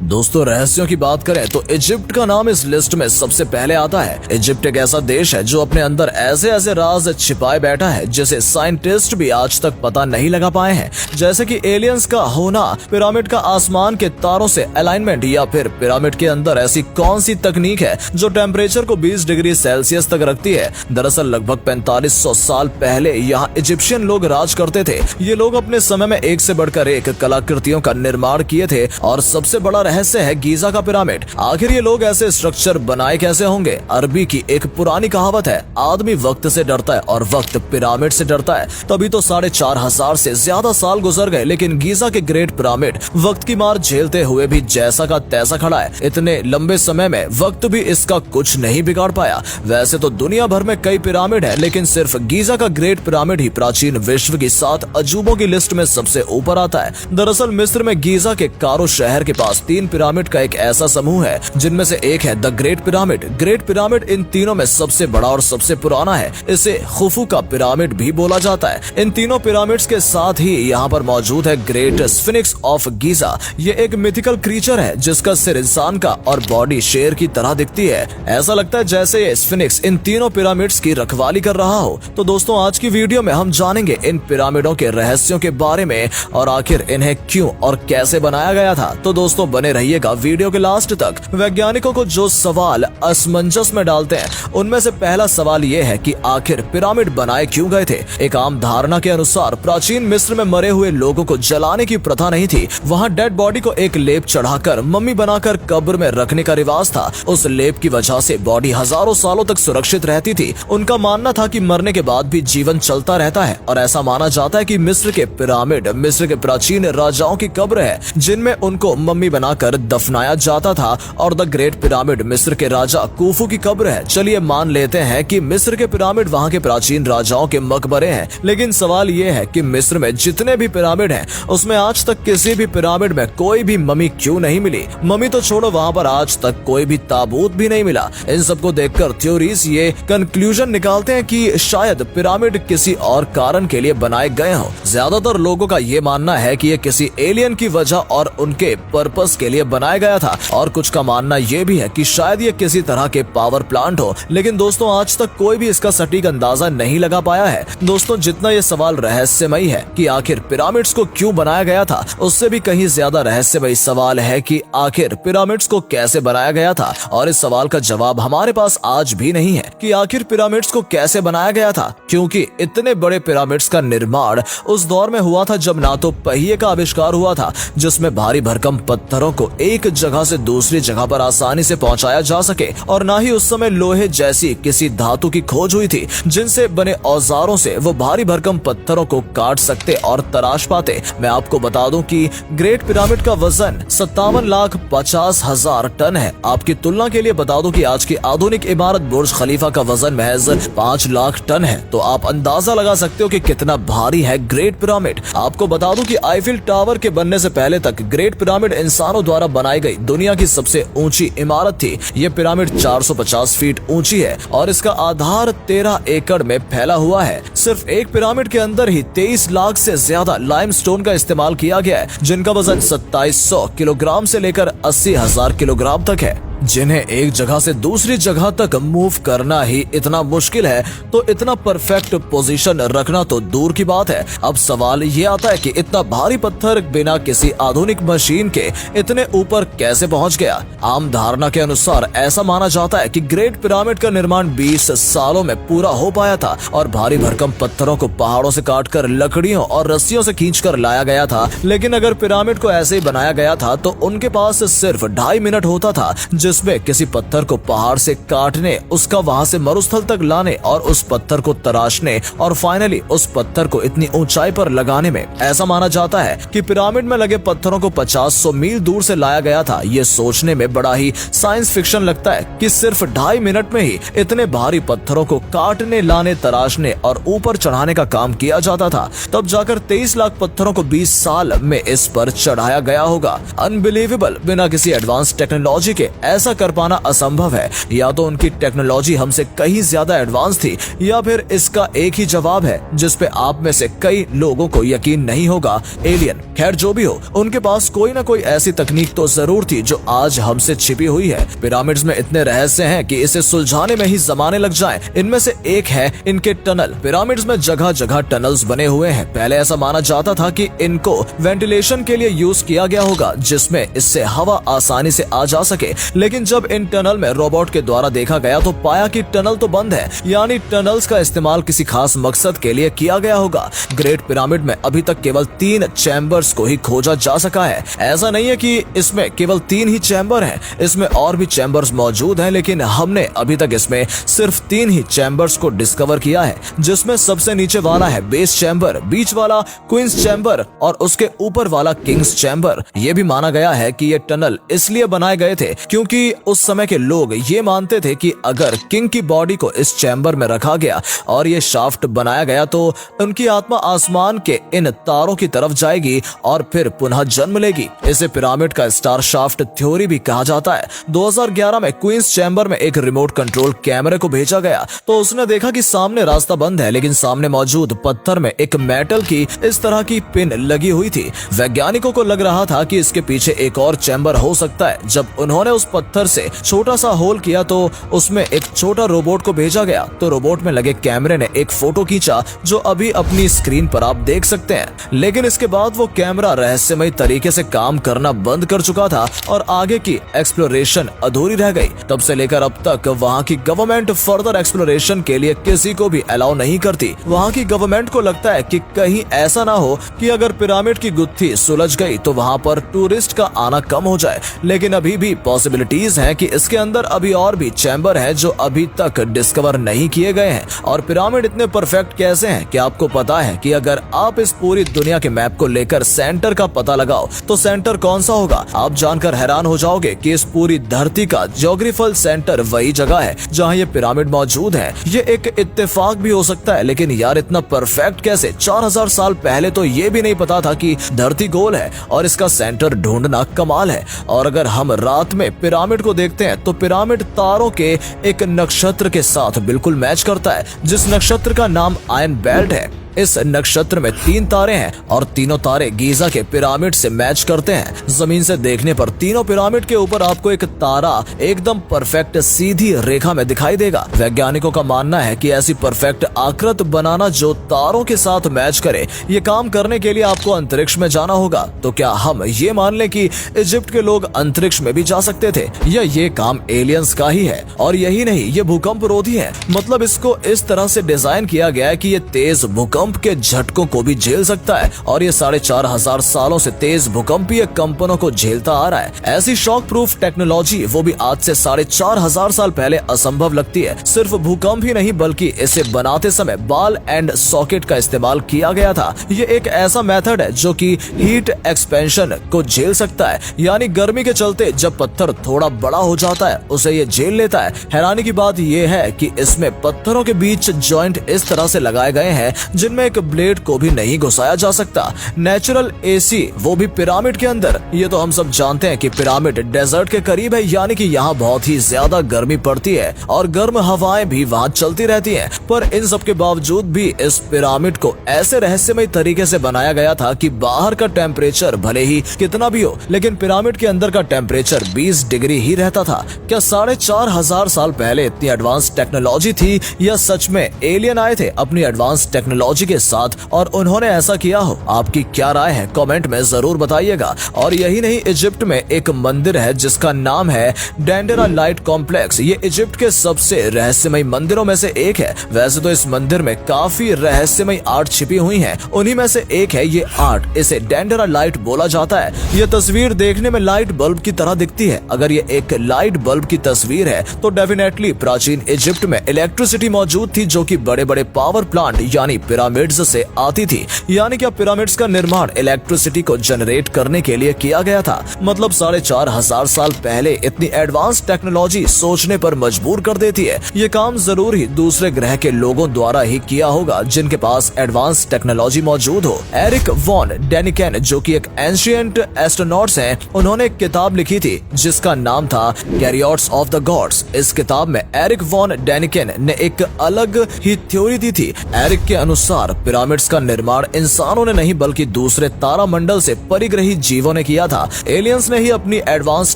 दोस्तों रहस्यों की बात करें तो इजिप्ट का नाम इस लिस्ट में सबसे पहले आता है। इजिप्ट एक ऐसा देश है जो अपने अंदर ऐसे ऐसे राज छिपाए बैठा है जिसे साइंटिस्ट भी आज तक पता नहीं लगा पाए हैं, जैसे कि एलियंस का होना, पिरामिड का आसमान के तारों से अलाइनमेंट, या फिर पिरामिड के अंदर ऐसी कौन सी तकनीक है जो टेम्परेचर को 20 डिग्री सेल्सियस तक रखती है। दरअसल लगभग 4500 साल पहले यहाँ इजिप्शियन लोग राज करते थे। ये लोग अपने समय में एक से बढ़कर एक कलाकृतियों का निर्माण किए थे और सबसे बड़ा रहस्य है गीजा का पिरामिड। आखिर ये लोग ऐसे स्ट्रक्चर बनाए कैसे होंगे? अरबी की एक पुरानी कहावत है, आदमी वक्त से डरता है और वक्त पिरामिड से डरता है। तभी तो 4500 से ज्यादा साल गुजर गए, लेकिन गीजा के ग्रेट पिरामिड वक्त की मार झेलते हुए भी जैसा का तैसा खड़ा है। इतने लंबे समय में वक्त भी इसका कुछ नहीं बिगाड़ पाया। वैसे तो दुनिया भर में कई पिरामिड है, लेकिन सिर्फ गीजा का ग्रेट पिरामिड ही प्राचीन विश्व की 7 अजूबों की लिस्ट में सबसे ऊपर आता है। दरअसल मिस्र में गीजा के कारो शहर के पास 3 पिरामिड का एक ऐसा समूह है जिनमें से एक है the great pyramid. Great pyramid इन तीनों में सबसे बड़ा और सबसे पुराना है। इसे खुफू का पिरामिड भी बोला जाता है। इन तीनों पिरामिड्स के साथ ही यहाँ पर मौजूद है ग्रेट स्फिनिक्स ऑफ गीजा। ये एक मिथिकल क्रीचर है जिसका सिर इंसान का और बॉडी शेर की तरह दिखती है। ऐसा लगता है जैसे ये स्फिनिक्स इन तीनों पिरामिड्स की रखवाली कर रहा हो। तो दोस्तों आज की वीडियो में हम जानेंगे इन पिरामिडों के रहस्यों के बारे में और आखिर इन्हें क्यों और कैसे बनाया गया था। तो दोस्तों बने रहिएगा वीडियो के लास्ट तक। वैज्ञानिकों को जो सवाल असमंजस में डालते हैं उनमें से पहला सवाल ये है कि आखिर पिरामिड बनाए क्यों गए थे। एक आम धारणा के अनुसार प्राचीन मिस्र में मरे हुए लोगों को जलाने की प्रथा नहीं थी। वहाँ डेड बॉडी को एक लेप चढ़ाकर मम्मी बनाकर कब्र में रखने का रिवाज था। उस लेप की वजह से बॉडी हजारों सालों तक सुरक्षित रहती थी। उनका मानना था कि मरने के बाद भी जीवन चलता रहता है और ऐसा माना जाता है कि मिस्र के पिरामिड मिस्र के प्राचीन राजाओं की कब्र है जिनमें उनको मम्मी बनाकर दफनाया जाता था। और द ग्रेट पिरामिड मिस्र के राजा कुफू की कब्र है। चलिए मान लेते हैं कि मिस्र के पिरामिड वहाँ के प्राचीन राजाओं के मकबरे हैं, लेकिन सवाल ये है कि मिस्र में जितने भी पिरामिड हैं उसमें आज तक किसी भी पिरामिड में कोई भी मम्मी क्यों नहीं मिली? मम्मी तो छोड़ो, वहाँ पर आज तक कोई भी ताबूत भी नहीं मिला। इन सबको देखकर थ्योरीज ये कंक्लूजन निकालते हैं कि शायद पिरामिड किसी और कारण के लिए बनाए गए हों। ज्यादातर लोगों का ये मानना है कि ये किसी एलियन की वजह और उनके पर्पस के लिए बनाया गया था, और कुछ का मानना ये भी है कि शायद ये किसी तरह के पावर प्लांट हो। लेकिन दोस्तों आज तक कोई भी इसका सटीक अंदाजा नहीं लगा पाया है। दोस्तों जितना ये सवाल रहस्यमयी है कि आखिर पिरामिड्स को क्यों बनाया गया था, उससे भी कहीं ज्यादा रहस्यमयी सवाल है कि आखिर पिरामिड्स को कैसे बनाया गया था। और इस सवाल का जवाब हमारे पास आज भी नहीं है कि आखिर पिरामिड्स को कैसे बनाया गया था, क्योंकि इतने बड़े पिरामिड्स का निर्माण उस दौर में हुआ था जब ना तो पहिए का आविष्कार हुआ था जिसमें भारी भरकम पत्थरों को एक जगह से दूसरी जगह पर आसानी से पहुंचाया जा सके, और ना ही उस समय लोहे जैसी किसी धातु की खोज हुई थी जिनसे बने औजारों से वो भारी भरकम पत्थरों को काट सकते और तराश पाते। मैं आपको बता दूं कि ग्रेट पिरामिड का वजन 57,50,000 टन है। आपकी तुलना के लिए बता दूं कि आज की आधुनिक इमारत बुर्ज खलीफा का वजन महज 5 लाख टन है। तो आप अंदाजा लगा सकते हो कि कितना भारी है ग्रेट पिरामिड। आपको बता दूं कि आईफिल टावर के बनने से पहले तक ग्रेट पिरामिड इंसानों द्वारा बनाई गई दुनिया की सबसे ऊंची इमारत थी। ये पिरामिड 450 फीट ऊंची है और इसका आधार 13 एकड़ में फैला हुआ है। सिर्फ एक पिरामिड के अंदर ही 23 लाख से ज्यादा लाइमस्टोन का इस्तेमाल किया गया है, जिनका वजन 2700 किलोग्राम से लेकर 80,000 किलोग्राम तक है, जिन्हें एक जगह से दूसरी जगह तक मूव करना ही इतना मुश्किल है, तो इतना परफेक्ट पोजीशन रखना तो दूर की बात है। अब सवाल ये आता है कि इतना भारी पत्थर बिना किसी आधुनिक मशीन के इतने ऊपर कैसे पहुंच गया? आम धारणा के अनुसार ऐसा माना जाता है कि ग्रेट पिरामिड का निर्माण 20 सालों में पूरा हो पाया था और भारी भरकम पत्थरों को पहाड़ों से काटकर लकड़ियों और रस्सियों से खींचकर लाया गया था। लेकिन अगर पिरामिड को ऐसे ही बनाया गया था तो उनके पास सिर्फ 2.5 मिनट होता था, जिसमें किसी पत्थर को पहाड़ से काटने, उसका वहां से मरुस्थल तक लाने और उस पत्थर को तराशने और फाइनली उस पत्थर को इतनी ऊंचाई पर लगाने में। ऐसा माना जाता है कि पिरामिड में लगे पत्थरों को 50-100 मील दूर से लाया गया था। ये सोचने में बड़ा ही साइंस फिक्शन लगता है कि सिर्फ 2.5 मिनट में ही इतने भारी पत्थरों को काटने, लाने, तराशने और ऊपर चढ़ाने का काम किया जाता था। तब जाकर 23 लाख पत्थरों को 20 साल में इस पर चढ़ाया गया होगा। अनबिलीवेबल। बिना किसी एडवांस टेक्नोलॉजी के ऐसा कर पाना असंभव है। या तो उनकी टेक्नोलॉजी हमसे कहीं ज्यादा एडवांस थी, या फिर इसका एक ही जवाब है जिस पे आप में से कई लोगों को यकीन नहीं होगा, एलियन। खैर जो भी हो, उनके पास कोई ना कोई ऐसी तकनीक तो जरूर थी जो आज हमसे छिपी हुई है। पिरामिड्स में इतने रहस्य हैं कि इसे सुलझाने में ही जमाने लग जाएं। इनमें से एक है इनके टनल। पिरामिड्स में जगह जगह टनल्स बने हुए हैं। पहले ऐसा माना जाता था कि इनको वेंटिलेशन के लिए यूज किया गया होगा, जिसमें इससे हवा आसानी से आ जा सके। लेकिन जब इन टनल में रोबोट के द्वारा देखा गया तो पाया कि टनल तो बंद है, यानी टनल्स का इस्तेमाल किसी खास मकसद के लिए किया गया होगा। ग्रेट पिरामिड में अभी तक केवल 3 चैम्बर्स को ही खोजा जा सका है। ऐसा नहीं है कि इसमें केवल 3 ही चैम्बर हैं, इसमें और भी चैम्बर्स मौजूद हैं, लेकिन हमने अभी तक इसमें सिर्फ 3 ही चैम्बर्स को डिस्कवर किया है, जिसमें सबसे नीचे वाला है बेस चैम्बर, बीच वाला क्वींस चैम्बर और उसके ऊपर वाला किंग्स चैम्बर। ये भी माना गया है कि ये टनल इसलिए बनाए गए थे क्योंकि उस समय के लोग ये मानते थे कि अगर किंग की बॉडी को इस चैम्बर में रखा गया और ये शाफ्ट बनाया गया तो उनकी आत्मा आसमान के इन तारों की तरफ जाएगी और फिर पुनः जन्म लेगी। इसे पिरामिड का स्टार शाफ्ट थ्योरी भी कहा जाता है। 2011 में क्वींस चैम्बर में एक रिमोट कंट्रोल कैमरे को भेजा गया तो उसने देखा कि सामने रास्ता बंद है, लेकिन सामने मौजूद पत्थर में एक मेटल की इस तरह की पिन लगी हुई थी। वैज्ञानिकों को लग रहा था कि इसके पीछे एक और चैम्बर हो सकता है। जब उन्होंने उस पत्थर से छोटा सा होल किया तो उसमें एक छोटा रोबोट को भेजा गया तो रोबोट में लगे कैमरे ने एक फोटो खींचा जो अभी अपनी स्क्रीन पर आप देख सकते हैं। लेकिन इसके बाद वो कैमरा रहस्यमय तरीके से काम करना बंद कर चुका था और आगे की एक्सप्लोरेशन अधूरी रह गई। तब से लेकर अब तक वहाँ की गवर्नमेंट फर्दर एक्सप्लोरेशन के लिए किसी को भी अलाउ नहीं करती। वहाँ की गवर्नमेंट को लगता है कि कहीं ऐसा ना हो कि अगर पिरामिड की गुत्थी सुलझ गई तो वहाँ पर टूरिस्ट का आना कम हो जाए। लेकिन अभी भी पॉसिबिलिटीज हैं कि इसके अंदर अभी और भी चैम्बर है जो अभी तक डिस्कवर नहीं किए गए हैं। और पिरामिड इतने परफेक्ट कैसे हैं कि आपको पता है कि अगर आप इस पूरी दुनिया के मैप को लेकर सेंटर का पता लगाओ तो सेंटर कौन सा होगा? आप जानकर हैरान हो जाओगे कि इस पूरी धरती का ज्योग्राफिकल सेंटर वही जगह है जहाँ ये पिरामिड मौजूद है। ये एक इत्तेफाक भी हो सकता है, लेकिन यार इतना परफेक्ट कैसे? 4000 साल पहले तो ये भी नहीं पता था कि धरती गोल है और इसका सेंटर ढूंढना कमाल है। और अगर हम रात में पिरामिड को देखते हैं तो पिरामिड तारों के एक नक्षत्र के साथ बिल्कुल मैच करता है, जिस नक्षत्र का नाम आयन बेल्ट है। इस नक्षत्र में 3 तारे हैं और तीनों तारे गीजा के पिरामिड से मैच करते हैं। जमीन से देखने पर तीनों पिरामिड के ऊपर आपको एक तारा एकदम परफेक्ट सीधी रेखा में दिखाई देगा। वैज्ञानिकों का मानना है कि ऐसी परफेक्ट आकृति बनाना जो तारों के साथ मैच करे, ये काम करने के लिए आपको अंतरिक्ष में जाना होगा। तो क्या हम ये मान लें कि इजिप्ट के लोग अंतरिक्ष में भी जा सकते थे, या ये काम एलियंस का ही है? और यही नहीं, ये भूकंप रोधी है। मतलब इसको इस तरह से डिजाइन किया गया है कि ये तेज भूकंप के झटकों को भी झेल सकता है और ये 4500 सालों से तेज भूकंपीय कंपनों को झेलता आ रहा है। ऐसी शॉक प्रूफ टेक्नोलॉजी वो भी आज से 4500 साल पहले असंभव लगती है। सिर्फ भूकंप ही नहीं बल्कि इसे बनाते समय बॉल एंड सॉकेट का इस्तेमाल किया गया था। ये एक ऐसा मेथड है जो कि हीट एक्सपेंशन को झेल सकता है, यानी गर्मी के चलते जब पत्थर थोड़ा बड़ा हो जाता है उसे ये झेल लेता है। हैरानी की बात यह है कि इसमें पत्थरों के बीच जॉइंट इस तरह से लगाए गए हैं जिनमें एक ब्लेड को भी नहीं घुसाया जा सकता। नेचुरल एसी वो भी पिरामिड के अंदर। ये तो हम सब जानते हैं कि पिरामिड डेजर्ट के करीब है, यानी कि यहाँ बहुत ही ज्यादा गर्मी पड़ती है और गर्म हवाएं भी वहाँ चलती रहती हैं। पर इन सब के बावजूद भी इस पिरामिड को ऐसे रहस्यमय तरीके से बनाया गया था कि बाहर का टेम्परेचर भले ही कितना भी हो, लेकिन पिरामिड के अंदर का टेम्परेचर 20 डिग्री ही रहता था। क्या 4500 साल पहले इतनी एडवांस टेक्नोलॉजी थी, या सच में एलियन आए थे अपनी एडवांस टेक्नोलॉजी के साथ और उन्होंने ऐसा किया हो? आपकी क्या राय है कमेंट में जरूर बताइएगा। और यही नहीं, इजिप्ट में एक मंदिर है जिसका नाम है डेंडेरा लाइट कॉम्प्लेक्स। ये इजिप्ट के सबसे रहस्यमय मंदिरों में से एक है। वैसे तो इस मंदिर में काफी रहस्यमय आर्ट छिपी हुई है, उन्हीं में से एक है ये आर्ट। इसे डेंडेरा लाइट बोला जाता है। ये तस्वीर देखने में लाइट बल्ब की तरह दिखती है। अगर ये एक लाइट बल्ब की तस्वीर है तो डेफिनेटली प्राचीन इजिप्ट में इलेक्ट्रिसिटी मौजूद थी, जो कि बड़े बड़े पावर प्लांट यानी पिरामिड पिरामिड्स से आती थी। यानी क्या पिरामिड्स का निर्माण इलेक्ट्रिसिटी को जनरेट करने के लिए किया गया था। मतलब 4,500 साल पहले इतनी एडवांस टेक्नोलॉजी सोचने पर मजबूर कर देती है। ये काम जरूर ही दूसरे ग्रह के लोगों द्वारा ही किया होगा जिनके पास एडवांस टेक्नोलॉजी मौजूद हो। एरिक वॉन डेनिकेन जो कि एक एंशिएंट एस्ट्रोनॉट्स हैं, उन्होंने एक किताब लिखी थी जिसका नाम था कैरियट्स ऑफ द गॉड्स। इस किताब में एरिक वॉन डेनिकेन ने एक अलग ही थ्योरी दी थी। एरिक के अनुसार पिरामिड्स का निर्माण इंसानों ने नहीं बल्कि दूसरे तारामंडल से परिग्रही जीवों ने किया था। एलियंस ने ही अपनी एडवांस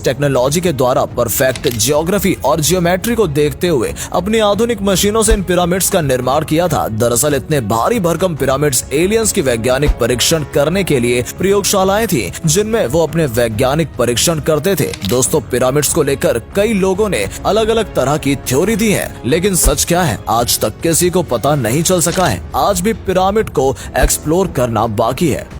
टेक्नोलॉजी के द्वारा परफेक्ट जियोग्राफी और जियोमेट्री को देखते हुए अपनी आधुनिक मशीनों से इन पिरामिड्स का निर्माण किया था। दरअसल इतने भारी भरकम पिरामिड्स एलियंस की वैज्ञानिक परीक्षण करने के लिए प्रयोगशालाएं थी जिनमें वो अपने वैज्ञानिक परीक्षण करते थे। दोस्तों, पिरामिड्स को लेकर कई लोगों ने अलग अलग तरह की थ्योरी दी है, लेकिन सच क्या है आज तक किसी को पता नहीं चल सका है। आज भी पिरामिड को एक्सप्लोर करना बाकी है।